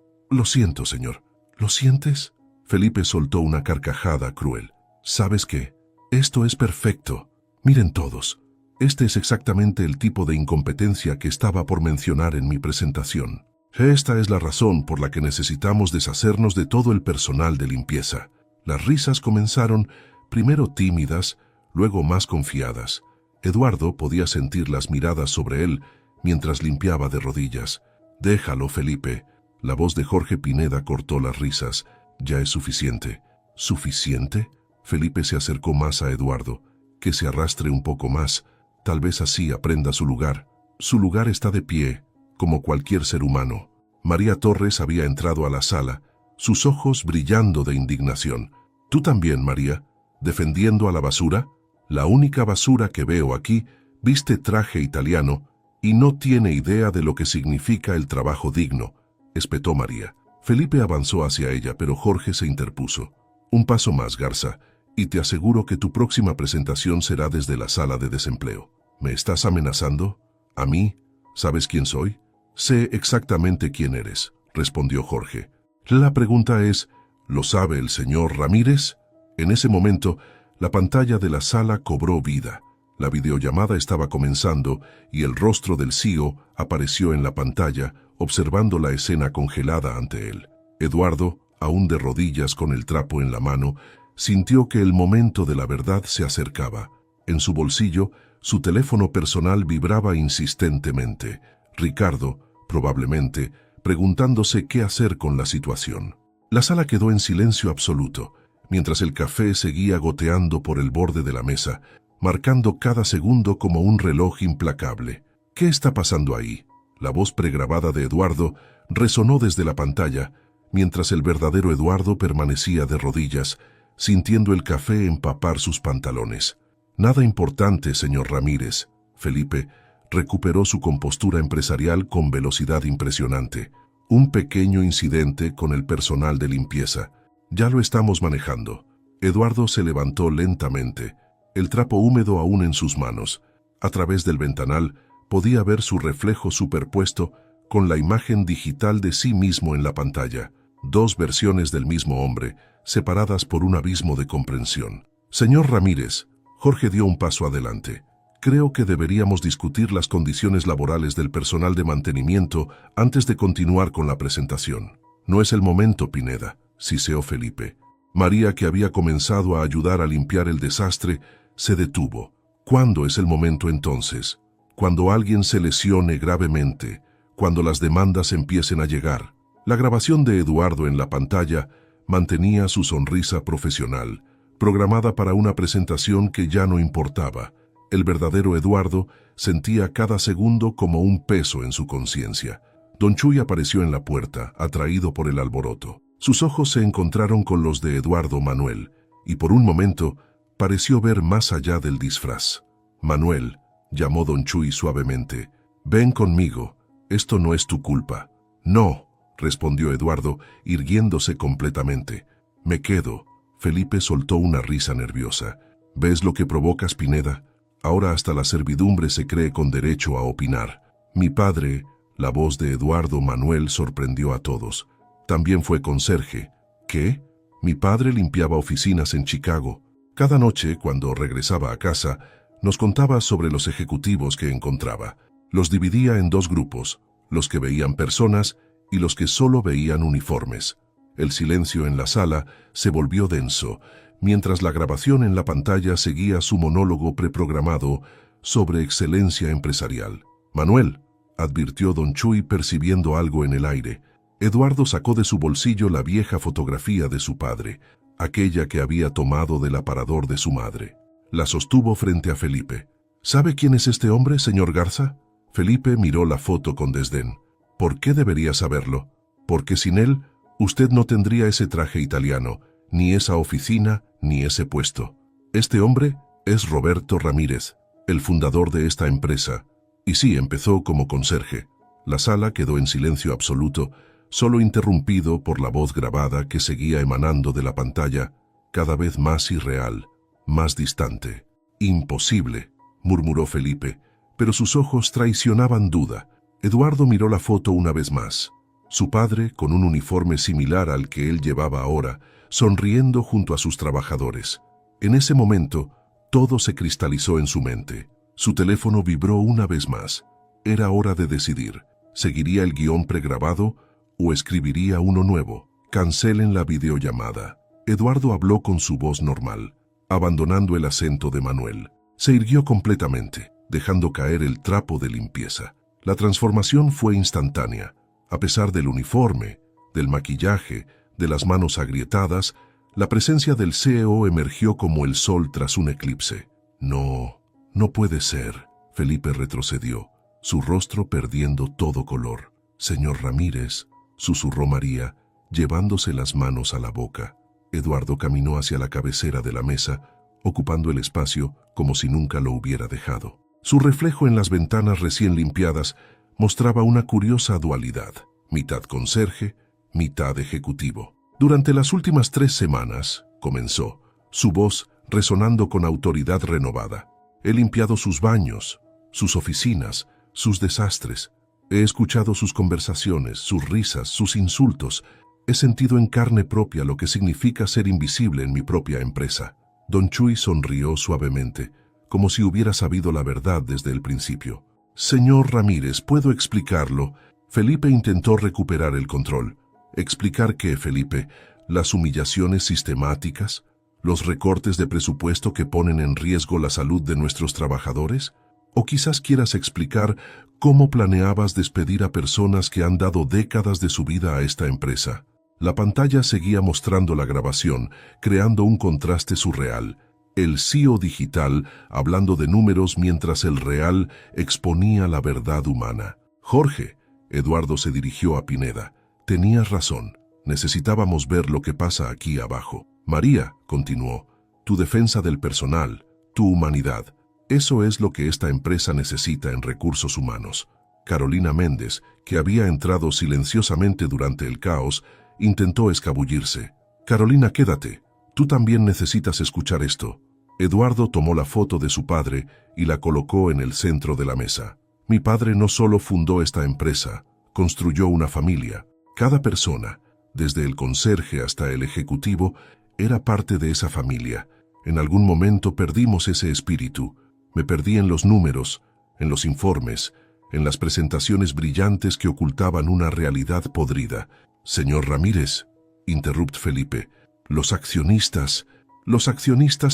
siento, señor». «¿Lo sientes?». Felipe soltó una carcajada cruel. «¿Sabes qué? Esto es perfecto. Miren todos. Este es exactamente el tipo de incompetencia que estaba por mencionar en mi presentación. Esta es la razón por la que necesitamos deshacernos de todo el personal de limpieza». Las risas comenzaron, primero tímidas, luego más confiadas. Eduardo podía sentir las miradas sobre él mientras limpiaba de rodillas. «Déjalo, Felipe». La voz de Jorge Pineda cortó las risas. «Ya es suficiente». «¿Suficiente?». Felipe se acercó más a Eduardo. «Que se arrastre un poco más. Tal vez así aprenda su lugar». «Su lugar está de pie, como cualquier ser humano». María Torres había entrado a la sala, sus ojos brillando de indignación. «¿Tú también, María? ¿Defendiendo a la basura? La única basura que veo aquí viste traje italiano y no tiene idea de lo que significa el trabajo digno», espetó María. Felipe avanzó hacia ella, pero Jorge se interpuso. «Un paso más, Garza, y te aseguro que tu próxima presentación será desde la sala de desempleo». «¿Me estás amenazando? ¿A mí? ¿Sabes quién soy?». «Sé exactamente quién eres», respondió Jorge. «La pregunta es, ¿lo sabe el señor Ramírez?». En ese momento, la pantalla de la sala cobró vida. La videollamada estaba comenzando y el rostro del CEO apareció en la pantalla, observando la escena congelada ante él. Eduardo, aún de rodillas con el trapo en la mano, sintió que el momento de la verdad se acercaba. En su bolsillo, su teléfono personal vibraba insistentemente. Ricardo, probablemente, preguntándose qué hacer con la situación. La sala quedó en silencio absoluto, mientras el café seguía goteando por el borde de la mesa, marcando cada segundo como un reloj implacable. «¿Qué está pasando ahí?». La voz pregrabada de Eduardo resonó desde la pantalla, mientras el verdadero Eduardo permanecía de rodillas, sintiendo el café empapar sus pantalones. «Nada importante, señor Ramírez». Felipe recuperó su compostura empresarial con velocidad impresionante. «Un pequeño incidente con el personal de limpieza. Ya lo estamos manejando». Eduardo se levantó lentamente, el trapo húmedo aún en sus manos. A través del ventanal podía ver su reflejo superpuesto con la imagen digital de sí mismo en la pantalla. Dos versiones del mismo hombre, separadas por un abismo de comprensión. Señor Ramírez, Jorge dio un paso adelante. Creo que deberíamos discutir las condiciones laborales del personal de mantenimiento antes de continuar con la presentación. No es el momento, Pineda, siseó Felipe. María, que había comenzado a ayudar a limpiar el desastre, se detuvo. ¿Cuándo es el momento entonces? Cuando alguien se lesione gravemente, cuando las demandas empiecen a llegar. La grabación de Eduardo en la pantalla mantenía su sonrisa profesional, programada para una presentación que ya no importaba. El verdadero Eduardo sentía cada segundo como un peso en su conciencia. Don Chuy apareció en la puerta, atraído por el alboroto. Sus ojos se encontraron con los de Eduardo Manuel, y por un momento pareció ver más allá del disfraz. Manuel, llamó Don Chuy suavemente, ven conmigo, esto no es tu culpa. No, respondió Eduardo, irguiéndose completamente. Me quedo. Felipe soltó una risa nerviosa. ¿Ves lo que provocas, Pineda? Ahora hasta la servidumbre se cree con derecho a opinar. Mi padre, la voz de Eduardo Manuel sorprendió a todos. También fue conserje. ¿Qué? Mi padre limpiaba oficinas en Chicago. Cada noche, cuando regresaba a casa, nos contaba sobre los ejecutivos que encontraba. Los dividía en dos grupos, los que veían personas y los que solo veían uniformes. El silencio en la sala se volvió denso, mientras la grabación en la pantalla seguía su monólogo preprogramado sobre excelencia empresarial. Manuel, advirtió Don Chuy percibiendo algo en el aire. Eduardo sacó de su bolsillo la vieja fotografía de su padre, aquella que había tomado del aparador de su madre. La sostuvo frente a Felipe. ¿Sabe quién es este hombre, señor Garza? Felipe miró la foto con desdén. ¿Por qué debería saberlo? Porque sin él, usted no tendría ese traje italiano, ni esa oficina, ni ese puesto. Este hombre es Roberto Ramírez, el fundador de esta empresa. Y sí, empezó como conserje. La sala quedó en silencio absoluto, solo interrumpido por la voz grabada que seguía emanando de la pantalla, cada vez más irreal, más distante. Imposible, murmuró Felipe, pero sus ojos traicionaban duda. Eduardo miró la foto una vez más. Su padre, con un uniforme similar al que él llevaba ahora, sonriendo junto a sus trabajadores. En ese momento, todo se cristalizó en su mente. Su teléfono vibró una vez más. Era hora de decidir. ¿Seguiría el guión pregrabado o escribiría uno nuevo? Cancelen la videollamada. Eduardo habló con su voz normal, abandonando el acento de Manuel. Se irguió completamente, dejando caer el trapo de limpieza. La transformación fue instantánea. A pesar del uniforme, del maquillaje, de las manos agrietadas, la presencia del CEO emergió como el sol tras un eclipse. No puede ser. Felipe retrocedió, su rostro perdiendo todo color. Señor Ramírez, susurró María, llevándose las manos a la boca. Eduardo caminó hacia la cabecera de la mesa, ocupando el espacio como si nunca lo hubiera dejado. Su reflejo en las ventanas recién limpiadas mostraba una curiosa dualidad, mitad conserje, mitad ejecutivo. Durante las últimas 3 semanas, comenzó, su voz resonando con autoridad renovada. He limpiado sus baños, sus oficinas, sus desastres. He escuchado sus conversaciones, sus risas, sus insultos. He sentido en carne propia lo que significa ser invisible en mi propia empresa. Don Chuy sonrió suavemente, como si hubiera sabido la verdad desde el principio. Señor Ramírez, ¿puedo explicarlo? Felipe intentó recuperar el control. ¿Explicar qué, Felipe? ¿Las humillaciones sistemáticas? ¿Los recortes de presupuesto que ponen en riesgo la salud de nuestros trabajadores? ¿O quizás quieras explicar cómo planeabas despedir a personas que han dado décadas de su vida a esta empresa? La pantalla seguía mostrando la grabación, creando un contraste surreal. El CEO digital hablando de números mientras el real exponía la verdad humana. Jorge, Eduardo se dirigió a Pineda. Tenías razón. Necesitábamos ver lo que pasa aquí abajo. María, continuó, tu defensa del personal, tu humanidad. Eso es lo que esta empresa necesita en recursos humanos. Carolina Méndez, que había entrado silenciosamente durante el caos, intentó escabullirse. Carolina, quédate. Tú también necesitas escuchar esto. Eduardo tomó la foto de su padre y la colocó en el centro de la mesa. Mi padre no solo fundó esta empresa, construyó una familia. Cada persona, desde el conserje hasta el ejecutivo, era parte de esa familia. En algún momento perdimos ese espíritu. Me perdí en los números, en los informes, en las presentaciones brillantes que ocultaban una realidad podrida. Señor Ramírez, interrumpió Felipe, los accionistas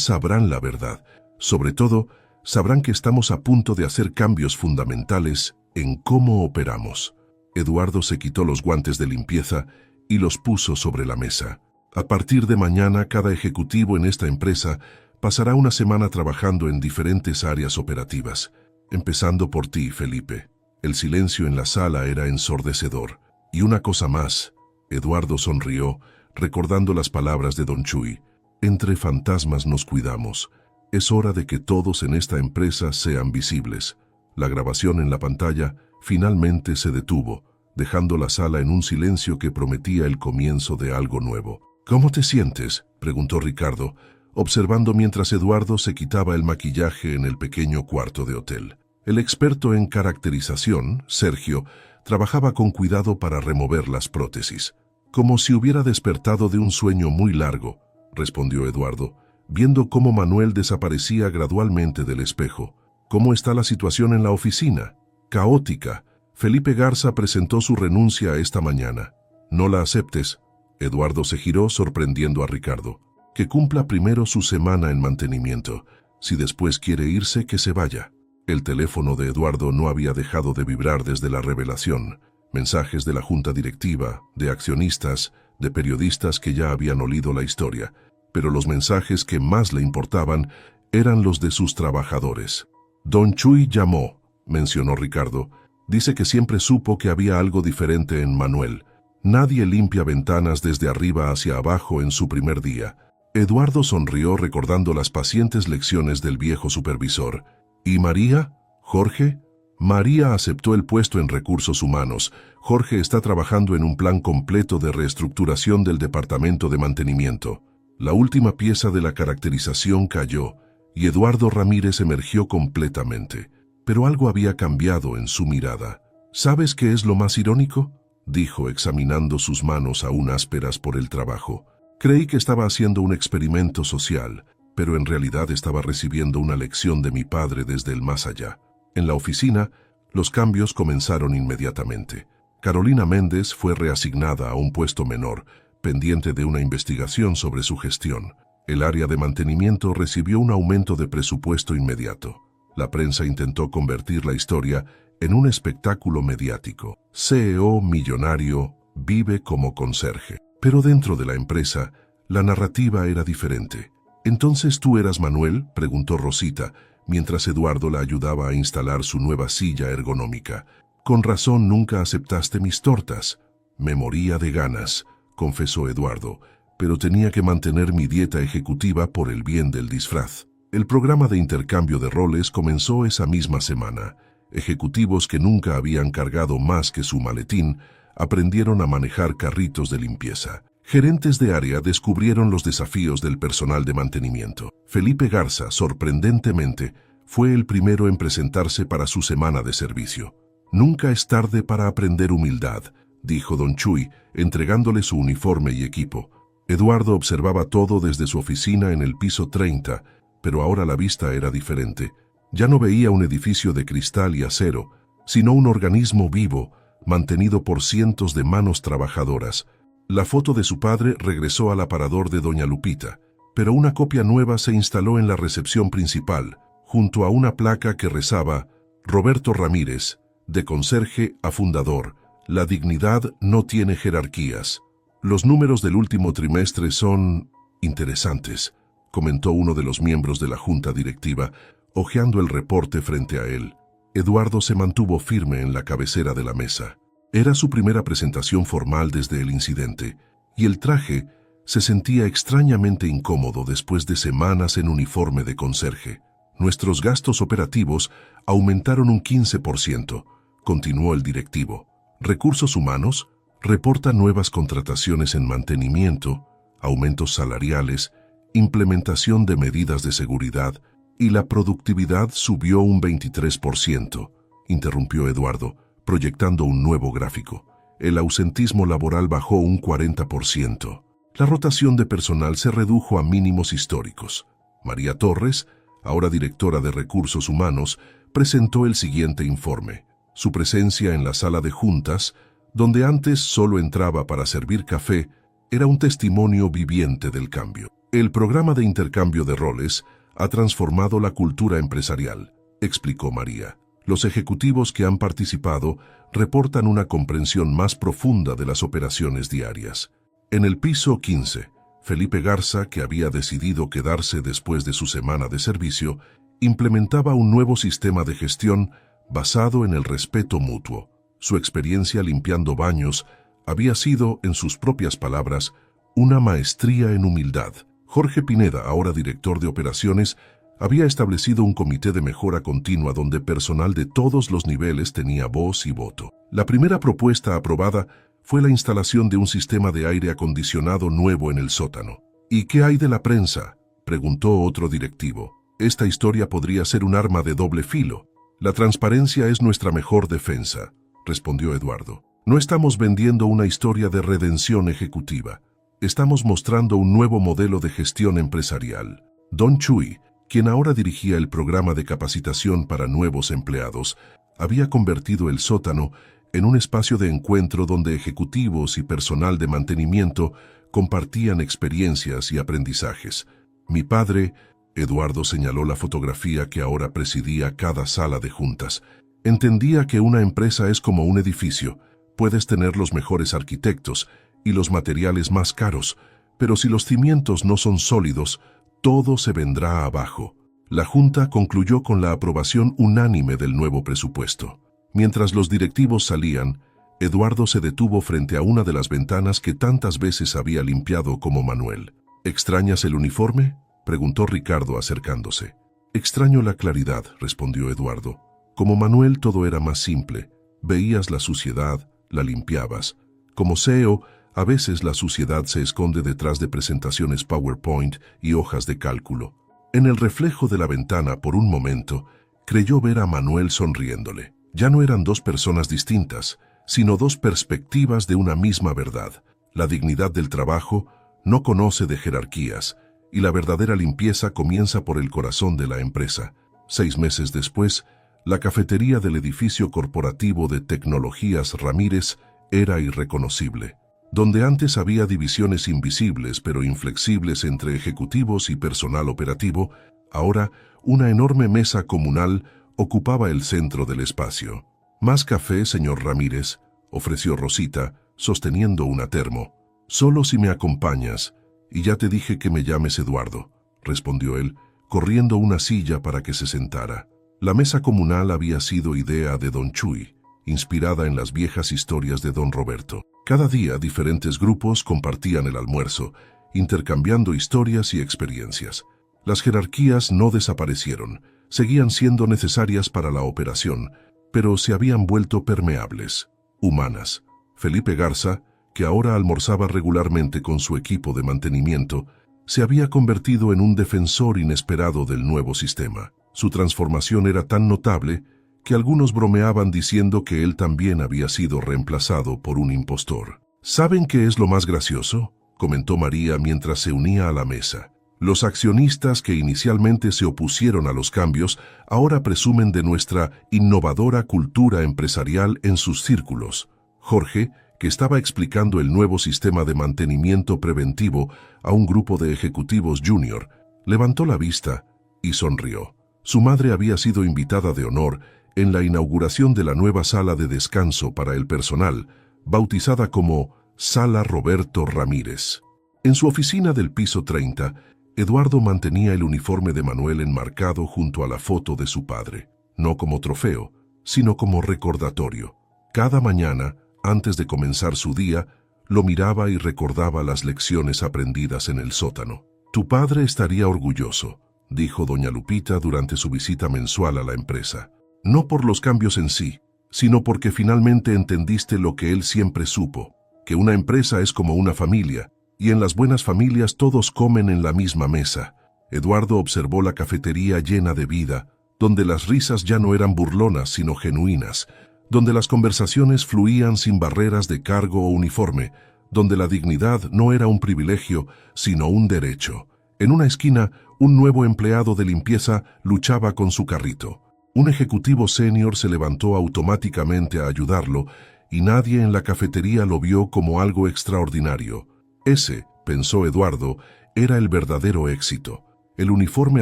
sabrán la verdad. Sobre todo, sabrán que estamos a punto de hacer cambios fundamentales en cómo operamos. Eduardo se quitó los guantes de limpieza y los puso sobre la mesa. A partir de mañana, cada ejecutivo en esta empresa pasará una semana trabajando en diferentes áreas operativas, empezando por ti, Felipe. El silencio en la sala era ensordecedor. Y una cosa más, Eduardo sonrió, recordando las palabras de Don Chuy. Entre fantasmas nos cuidamos. Es hora de que todos en esta empresa sean visibles. La grabación en la pantalla finalmente se detuvo, dejando la sala en un silencio que prometía el comienzo de algo nuevo. ¿Cómo te sientes?, preguntó Ricardo, observando mientras Eduardo se quitaba el maquillaje en el pequeño cuarto de hotel. El experto en caracterización, Sergio, trabajaba con cuidado para remover las prótesis. Como si hubiera despertado de un sueño muy largo, respondió Eduardo, viendo cómo Manuel desaparecía gradualmente del espejo. ¿Cómo está la situación en la oficina? Caótica. Felipe Garza presentó su renuncia esta mañana. No la aceptes. Eduardo se giró sorprendiendo a Ricardo. Que cumpla primero su semana en mantenimiento. Si después quiere irse, que se vaya. El teléfono de Eduardo no había dejado de vibrar desde la revelación. Mensajes de la junta directiva, de accionistas, de periodistas que ya habían olido la historia. Pero los mensajes que más le importaban eran los de sus trabajadores. Don Chuy llamó, mencionó Ricardo. Dice que siempre supo que había algo diferente en Manuel. Nadie limpia ventanas desde arriba hacia abajo en su primer día. Eduardo sonrió recordando las pacientes lecciones del viejo supervisor. ¿Y María? ¿Jorge? María aceptó el puesto en recursos humanos. Jorge está trabajando en un plan completo de reestructuración del departamento de mantenimiento. La última pieza de la caracterización cayó y Eduardo Ramírez emergió completamente. Pero algo había cambiado en su mirada. ¿Sabes qué es lo más irónico?, dijo examinando sus manos aún ásperas por el trabajo. Creí que estaba haciendo un experimento social, pero en realidad estaba recibiendo una lección de mi padre desde el más allá. En la oficina, los cambios comenzaron inmediatamente. Carolina Méndez fue reasignada a un puesto menor, pendiente de una investigación sobre su gestión. El área de mantenimiento recibió un aumento de presupuesto inmediato. La prensa intentó convertir la historia en un espectáculo mediático. CEO millonario vive como conserje. Pero dentro de la empresa, la narrativa era diferente. ¿Entonces tú eras Manuel?, preguntó Rosita, mientras Eduardo la ayudaba a instalar su nueva silla ergonómica. Con razón nunca aceptaste mis tortas. Me moría de ganas, confesó Eduardo, pero tenía que mantener mi dieta ejecutiva por el bien del disfraz. El programa de intercambio de roles comenzó esa misma semana. Ejecutivos que nunca habían cargado más que su maletín aprendieron a manejar carritos de limpieza. Gerentes de área descubrieron los desafíos del personal de mantenimiento. Felipe Garza, sorprendentemente, fue el primero en presentarse para su semana de servicio. Nunca es tarde para aprender humildad, dijo Don Chuy, entregándole su uniforme y equipo. Eduardo observaba todo desde su oficina en el piso 30, pero ahora la vista era diferente. Ya no veía un edificio de cristal y acero, sino un organismo vivo, mantenido por cientos de manos trabajadoras. La foto de su padre regresó al aparador de Doña Lupita, pero una copia nueva se instaló en la recepción principal, junto a una placa que rezaba: Roberto Ramírez, de conserje a fundador, la dignidad no tiene jerarquías. Los números del último trimestre son interesantes, comentó uno de los miembros de la junta directiva, hojeando el reporte frente a él. Eduardo se mantuvo firme en la cabecera de la mesa. Era su primera presentación formal desde el incidente, y el traje se sentía extrañamente incómodo después de semanas en uniforme de conserje. Nuestros gastos operativos aumentaron un 15%, continuó el directivo. Recursos humanos reporta nuevas contrataciones en mantenimiento, aumentos salariales, implementación de medidas de seguridad, y la productividad subió un 23%, interrumpió Eduardo, proyectando un nuevo gráfico. El ausentismo laboral bajó un 40%. La rotación de personal se redujo a mínimos históricos. María Torres, ahora directora de Recursos Humanos, presentó el siguiente informe. Su presencia en la sala de juntas, donde antes solo entraba para servir café, era un testimonio viviente del cambio. El programa de intercambio de roles ha transformado la cultura empresarial, explicó María. Los ejecutivos que han participado reportan una comprensión más profunda de las operaciones diarias. En el piso 15, Felipe Garza, que había decidido quedarse después de su semana de servicio, implementaba un nuevo sistema de gestión basado en el respeto mutuo. Su experiencia limpiando baños había sido, en sus propias palabras, una maestría en humildad. Jorge Pineda, ahora director de operaciones, había establecido un comité de mejora continua donde personal de todos los niveles tenía voz y voto. La primera propuesta aprobada fue la instalación de un sistema de aire acondicionado nuevo en el sótano. ¿Y qué hay de la prensa?, preguntó otro directivo. Esta historia podría ser un arma de doble filo. La transparencia es nuestra mejor defensa, respondió Eduardo. No estamos vendiendo una historia de redención ejecutiva. Estamos mostrando un nuevo modelo de gestión empresarial. Don Chuy, quien ahora dirigía el programa de capacitación para nuevos empleados, había convertido el sótano en un espacio de encuentro donde ejecutivos y personal de mantenimiento compartían experiencias y aprendizajes. Mi padre, Eduardo señaló la fotografía que ahora presidía cada sala de juntas, entendía que una empresa es como un edificio. Puedes tener los mejores arquitectos y los materiales más caros, pero si los cimientos no son sólidos, todo se vendrá abajo. La Junta concluyó con la aprobación unánime del nuevo presupuesto. Mientras los directivos salían, Eduardo se detuvo frente a una de las ventanas que tantas veces había limpiado como Manuel. ¿Extrañas el uniforme?, preguntó Ricardo acercándose. Extraño la claridad, respondió Eduardo. Como Manuel todo era más simple. Veías la suciedad, la limpiabas. Como CEO, a veces la suciedad se esconde detrás de presentaciones PowerPoint y hojas de cálculo. En el reflejo de la ventana, por un momento, creyó ver a Manuel sonriéndole. Ya no eran dos personas distintas, sino dos perspectivas de una misma verdad. La dignidad del trabajo no conoce de jerarquías, y la verdadera limpieza comienza por el corazón de la empresa. 6 meses después, la cafetería del edificio corporativo de Tecnologías Ramírez era irreconocible. Donde antes había divisiones invisibles pero inflexibles entre ejecutivos y personal operativo, ahora una enorme mesa comunal ocupaba el centro del espacio. «Más café, señor Ramírez», ofreció Rosita, sosteniendo una termo. «Solo si me acompañas, y ya te dije que me llames Eduardo», respondió él, corriendo una silla para que se sentara. La mesa comunal había sido idea de Don Chuy, inspirada en las viejas historias de Don Roberto. Cada día diferentes grupos compartían el almuerzo, intercambiando historias y experiencias. Las jerarquías no desaparecieron, seguían siendo necesarias para la operación, pero se habían vuelto permeables, humanas. Felipe Garza, que ahora almorzaba regularmente con su equipo de mantenimiento, se había convertido en un defensor inesperado del nuevo sistema. Su transformación era tan notable que algunos bromeaban diciendo que él también había sido reemplazado por un impostor. ¿Saben qué es lo más gracioso?, comentó María mientras se unía a la mesa. Los accionistas que inicialmente se opusieron a los cambios ahora presumen de nuestra innovadora cultura empresarial en sus círculos. Jorge, que estaba explicando el nuevo sistema de mantenimiento preventivo a un grupo de ejecutivos junior, levantó la vista y sonrió. Su madre había sido invitada de honor en la inauguración de la nueva sala de descanso para el personal, bautizada como Sala Roberto Ramírez. En su oficina del piso 30, Eduardo mantenía el uniforme de Manuel enmarcado junto a la foto de su padre, no como trofeo, sino como recordatorio. Cada mañana, antes de comenzar su día, lo miraba y recordaba las lecciones aprendidas en el sótano. «Tu padre estaría orgulloso», dijo doña Lupita durante su visita mensual a la empresa. «No por los cambios en sí, sino porque finalmente entendiste lo que él siempre supo, que una empresa es como una familia, y en las buenas familias todos comen en la misma mesa». Eduardo observó la cafetería llena de vida, donde las risas ya no eran burlonas sino genuinas, donde las conversaciones fluían sin barreras de cargo o uniforme, donde la dignidad no era un privilegio, sino un derecho. En una esquina, un nuevo empleado de limpieza luchaba con su carrito. Un ejecutivo senior se levantó automáticamente a ayudarlo, y nadie en la cafetería lo vio como algo extraordinario. Ese, pensó Eduardo, era el verdadero éxito. El uniforme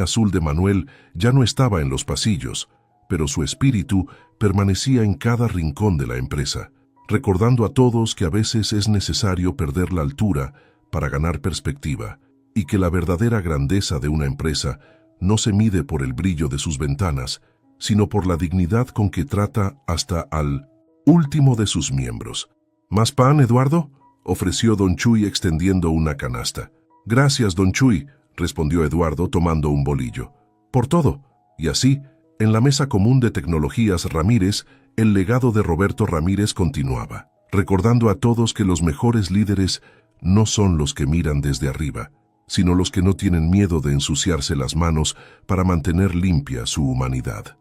azul de Manuel ya no estaba en los pasillos, pero su espíritu permanecía en cada rincón de la empresa, recordando a todos que a veces es necesario perder la altura para ganar perspectiva, y que la verdadera grandeza de una empresa no se mide por el brillo de sus ventanas, sino por la dignidad con que trata hasta al último de sus miembros. ¿Más pan, Eduardo?, ofreció don Chuy extendiendo una canasta. Gracias, don Chuy, respondió Eduardo tomando un bolillo. Por todo. Y así, en la mesa común de tecnologías Ramírez, el legado de Roberto Ramírez continuaba, recordando a todos que los mejores líderes no son los que miran desde arriba, sino los que no tienen miedo de ensuciarse las manos para mantener limpia su humanidad.